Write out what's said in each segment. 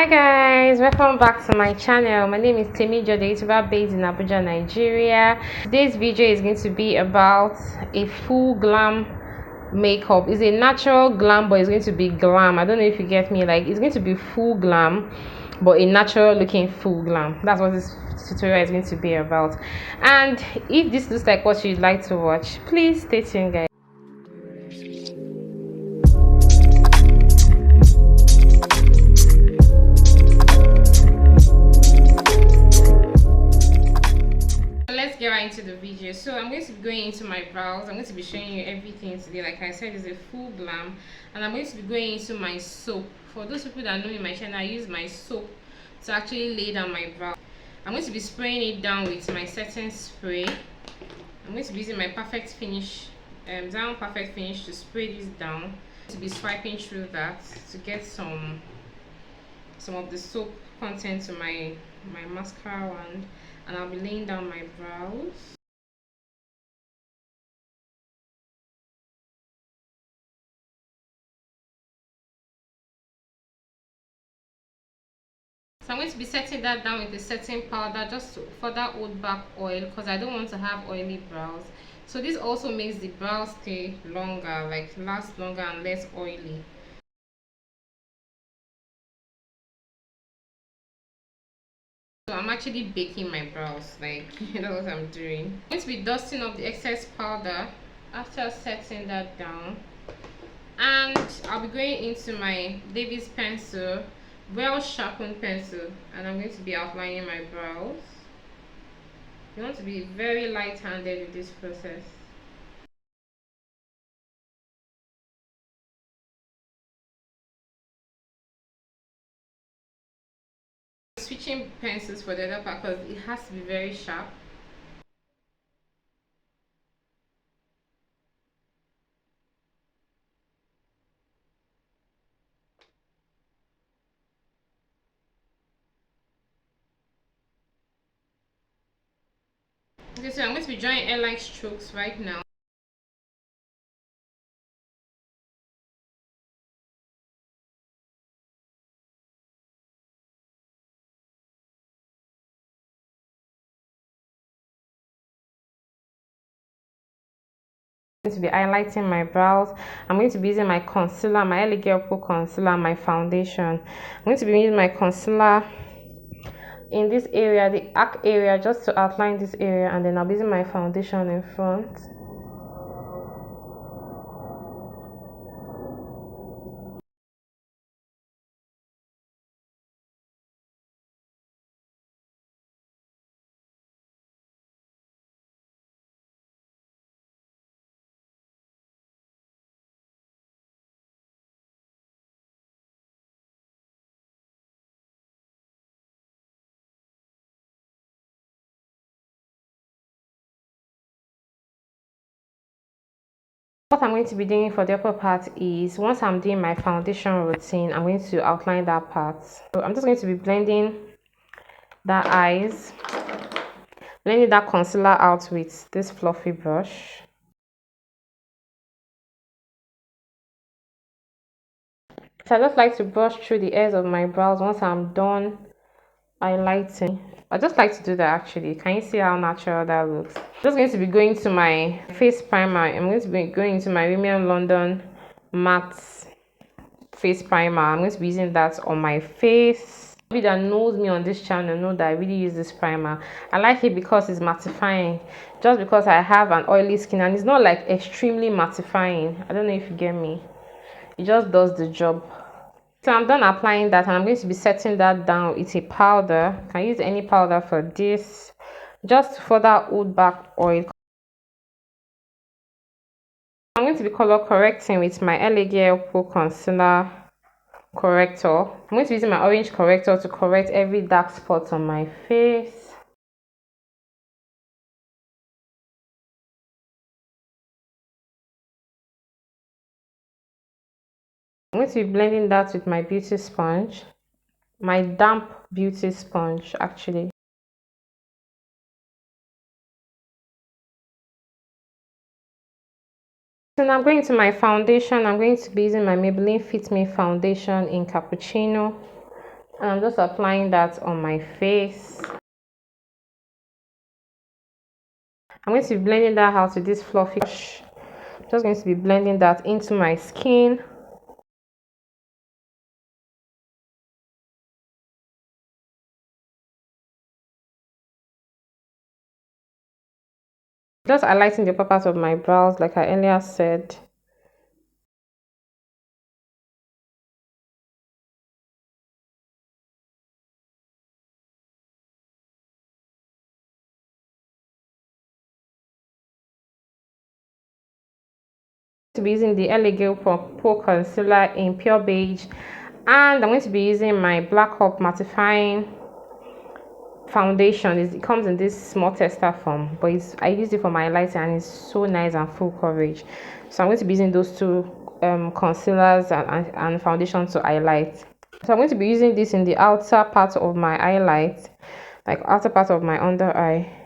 Hi guys, welcome back to my channel. My name is Temijo, the YouTuber based in Abuja, Nigeria. Today's video is going to be about a full glam makeup. It's a natural glam, but it's going to be glam. I don't know if you get me. Like, it's going to be full glam, but a natural looking full glam. That's what this tutorial is going to be about. And if this looks like what you'd like to watch, please stay tuned, guys. Let's get right into the video. So I'm going to be going into my brows. I'm going to be showing you everything today. Like I said, it's a full glam, and I'm going to be going into my soap. For those people that know me, my channel, I use my soap to actually lay down my brow. I'm going to be spraying it down with my setting spray. I'm going to be using my perfect finish perfect finish to spray this down. To be swiping through that to get some of the soap content to my mascara wand, and I'll be laying down my brows. So I'm going to be setting that down with a setting powder just to further hold back oil, because I don't want to have oily brows. So this also makes the brows stay longer, like last longer and less oily. So I'm actually baking my brows, like that's what I'm doing. I'm going to be dusting off the excess powder after setting that down, and I'll be going into my David's pencil, well sharpened pencil, and I'm going to be outlining my brows. You want to be very light-handed with this process. Switching pencils for the other part because it has to be very sharp. Okay, so I'm going to be drawing airline strokes right now. I'm going to be highlighting my brows. I'm going to be using my concealer, my LA Girl Pro concealer, my foundation. I'm going to be using my concealer in this area, the arc area, just to outline this area, and then I'll be using my foundation in front. What I'm going to be doing for the upper part is, once I'm doing my foundation routine, I'm going to outline that part. So I'm just going to be blending that eyes, blending that concealer out with this fluffy brush. So I just like to brush through the ends of my brows once I'm done highlighting. I just like to do that actually. Can you see how natural that looks? I'm just going to be going to my face primer. I'm going to be going into my Rimmel London matte face primer. I'm going to be using that on my face. People that knows me on this channel know that I really use this primer. I like it because it's mattifying, just because I have an oily skin, and it's not like extremely mattifying. I don't know if you get me. It just does the job. So I'm done applying that, and I'm going to be setting that down with a powder. You can use any powder for this, just to further hold back oil. I'm going to be color correcting with my LA Girl Pro concealer corrector. I'm going to be using my orange corrector to correct every dark spot on my face. I'm going to be blending that with my beauty sponge, my damp beauty sponge actually. So now I'm going to my foundation. I'm going to be using my Maybelline Fit Me foundation in Cappuccino And I'm just applying that on my face. I'm going to be blending that out with this fluffy brush. Just going to be blending that into my skin. Just highlighting the upper part of my brows like I earlier said. To be using the LA Pro Concealer in Pure Beige, and I'm going to be using my Black Hawk Mattifying Foundation. It comes in this small tester form, but I used it for my highlighter and it's so nice and full coverage. So I'm going to be using those two concealers and foundation to highlight. So I'm going to be using this in the outer part of my highlight, like outer part of my under eye.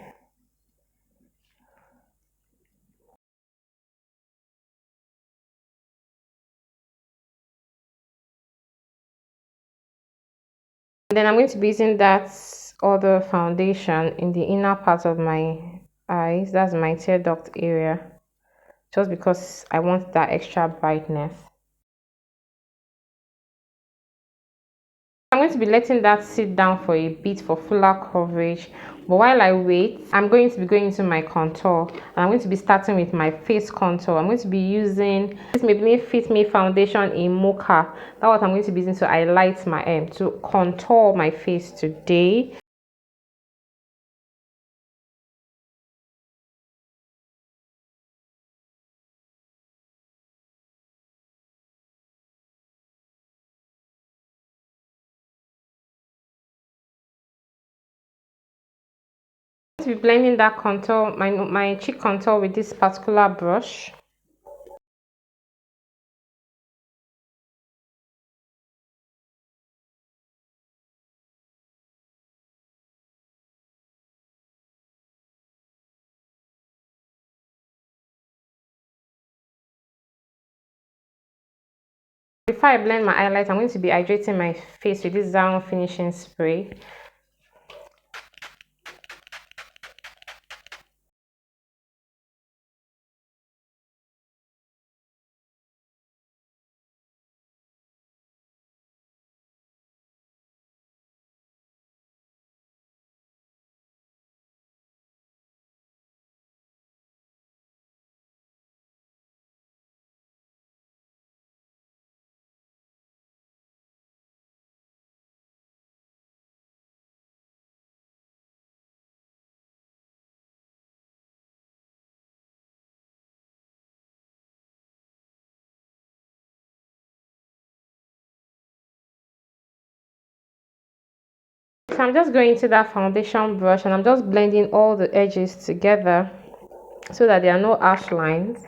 And then I'm going to be using that other foundation in the inner part of my eyes. That's my tear duct area, just because I want that extra brightness. I'm going to be letting that sit down for a bit for fuller coverage. But while I wait, I'm going to be going into my contour. And I'm going to be starting with my face contour. I'm going to be using this Maybelline Fit Me foundation in Mocha. That's what I'm going to be using to highlight my to contour my face today. To be blending that contour, my cheek contour with this particular brush. Before I blend my highlight, I'm going to be hydrating my face with this Zaron finishing spray. So I'm just going into that foundation brush and I'm just blending all the edges together so that there are no harsh lines.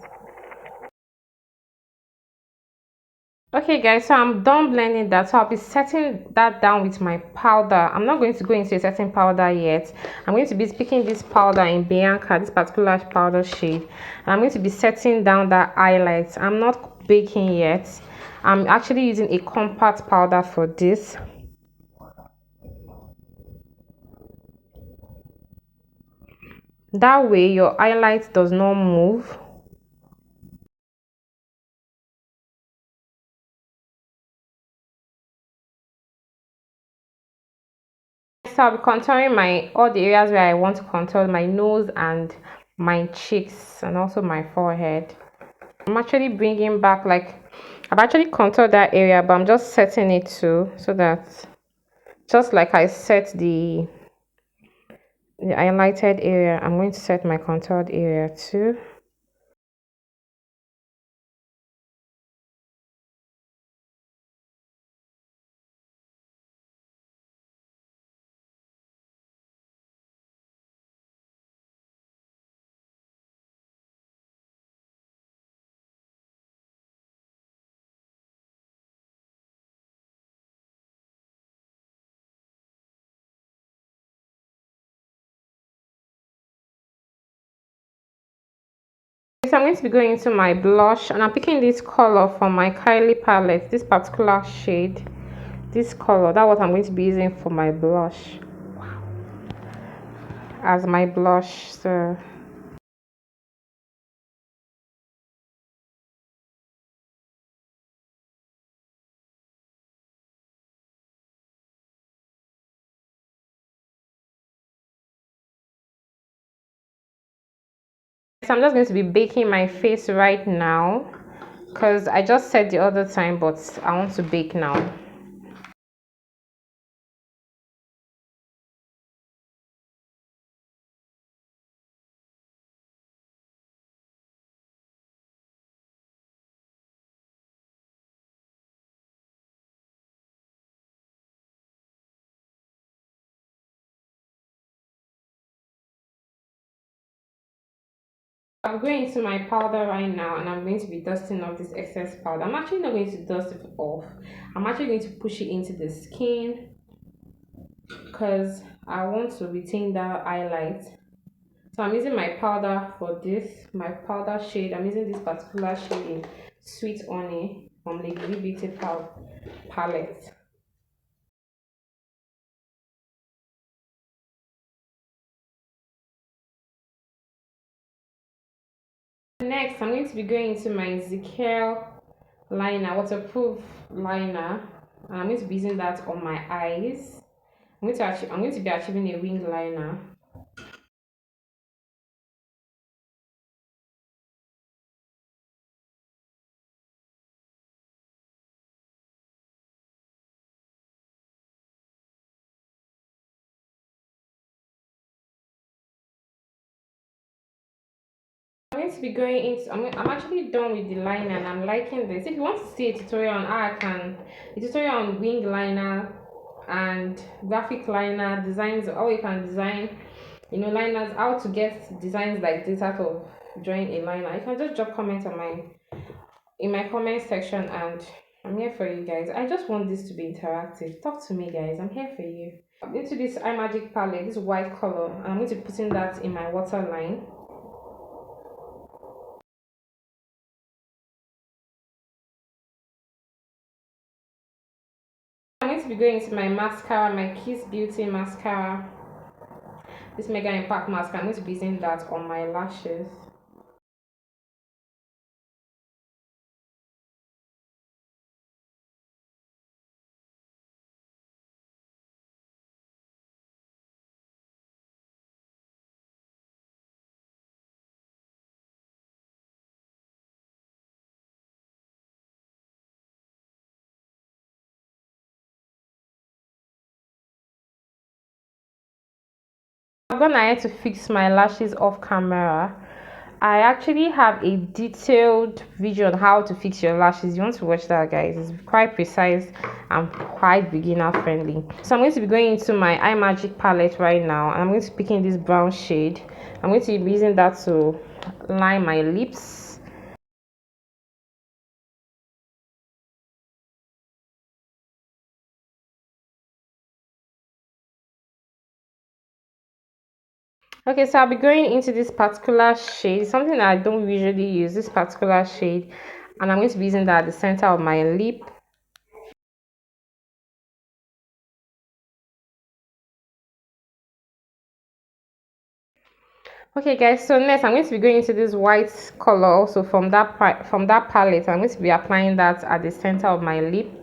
Okay guys, so I'm done blending that, so I'll be setting that down with my powder. I'm not going to go into a setting powder yet. I'm going to be picking this powder in Bianca, this particular powder shade, and I'm going to be setting down that highlight. I'm not baking yet. I'm actually using a compact powder for this. That way your highlight does not move. So I'll be contouring all the areas where I want to contour my nose and my cheeks and also my forehead. I'm actually bringing back, like, I've actually contoured that area, but I'm just setting it too, so that just like I set the highlighted area, I'm going to set my contoured area too. So I'm going to be going into my blush, and I'm picking this color from my Kylie palette, this particular shade. this color. That's what I'm going to be using for my blush, as my blush. So I'm just going to be baking my face right now, because I just said the other time, but I want to bake now. I'm going into my powder right now, and I'm going to be dusting off this excess powder. I'm actually not going to dust it off. I'm actually going to push it into the skin, because I want to retain that highlight. So I'm using my powder for this, my powder shade. I'm using this particular shade in Sweet Honey from the Beauty palette. Next, I'm going to be going into my Zicare liner, waterproof liner, and I'm going to be using that on my eyes. I'm going to be achieving a wing liner. I'm going to be going into. I'm actually done with the liner, and I'm liking this. If you want to see a tutorial on a tutorial on wing liner and graphic liner designs, how you can design, liners, how to get designs like this out of drawing a liner, you can just drop comments in my comment section, and I'm here for you guys. I just want this to be interactive. Talk to me, guys. I'm here for you. Into this eye magic palette, this white color, and I'm going to be putting that in my waterline. I'm going to be going into my mascara, my Kiss Beauty mascara, this Mega Impact mascara. I'm going to be using that on my lashes. I've gone ahead to fix my lashes off camera. I actually have a detailed video on how to fix your lashes. You want to watch that, guys? It's quite precise and quite beginner friendly. So I'm going to be going into my eye magic palette right now, and I'm going to be picking this brown shade. I'm going to be using that to line my lips. Okay, so I'll be going into this particular shade, something that I don't usually use, this particular shade, and I'm going to be using that at the center of my lip. Okay, guys, so next I'm going to be going into this white color also from that palette. I'm going to be applying that at the center of my lip.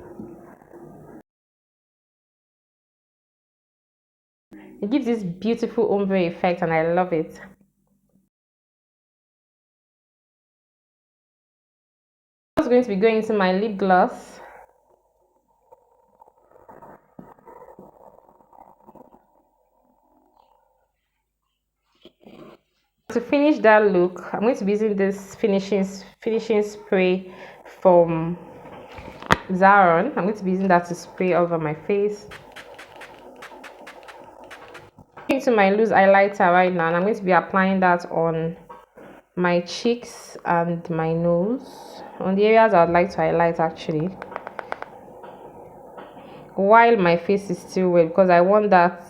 It gives this beautiful ombre effect, and I love it. I'm also going to be going into my lip gloss. To finish that look, I'm going to be using this finishing spray from Zaron. I'm going to be using that to spray over my face. Into my loose highlighter right now, and I'm going to be applying that on my cheeks and my nose, on the areas I would like to highlight actually, while my face is still wet, because I want that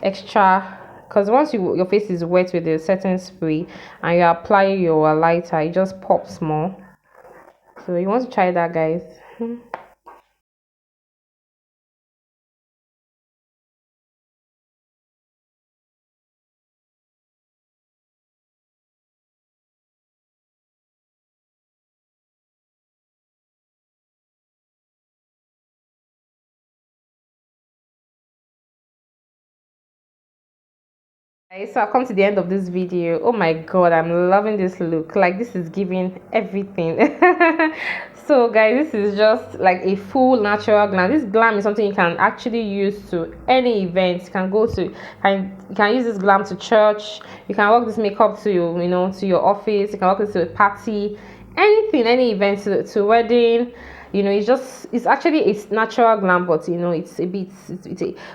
extra, because once your face is wet with a certain spray and you apply your highlighter, it just pops more. So you want to try that, guys. Guys, so I've come to the end of this video. Oh my god, I'm loving this look. Like, this is giving everything. So guys, this is just like a full natural glam. This glam is something you can actually use to any event. You can go to, and you can use this glam to church. You can work this makeup to your, to your office. You can work this to a party, anything, any event, to wedding. It's actually a natural glam, but it's a bit,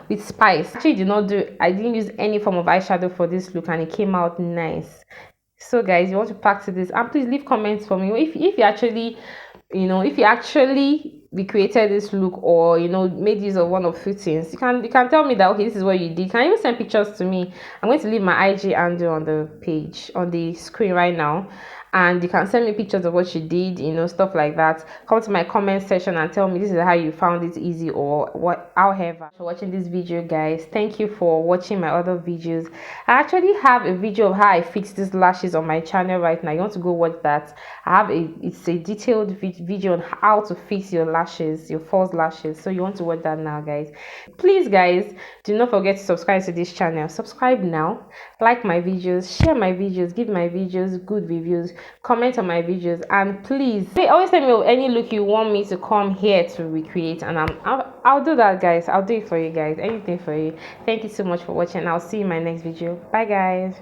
with spice. Actually, I didn't use any form of eyeshadow for this look, and it came out nice. So guys, you want to practice this, and please leave comments for me if you actually, if you actually recreated this look, or made use of one of two things. You can tell me that, okay, this is what you did. You can even send pictures to me. I'm going to leave my IG handle on the page, on the screen right now, and you can send me pictures of what you did, stuff like that. Come to my comment section and tell me this is how you found it easy, or what. However, for watching this video, guys, thank you for watching my other videos. I actually have a video of how I fix these lashes on my channel right now. You want to go watch that. It's a detailed video on how to fix your lashes, your false lashes. So you want to watch that now, guys. Please, guys, do not forget to subscribe to this channel. Subscribe now, like my videos, share my videos, give my videos good reviews, comment on my videos, and please always tell me any look you want me to come here to recreate, and I'll do that, guys. I'll do it for you guys, anything for you. Thank you so much for watching. I'll see you in my next video. Bye, guys.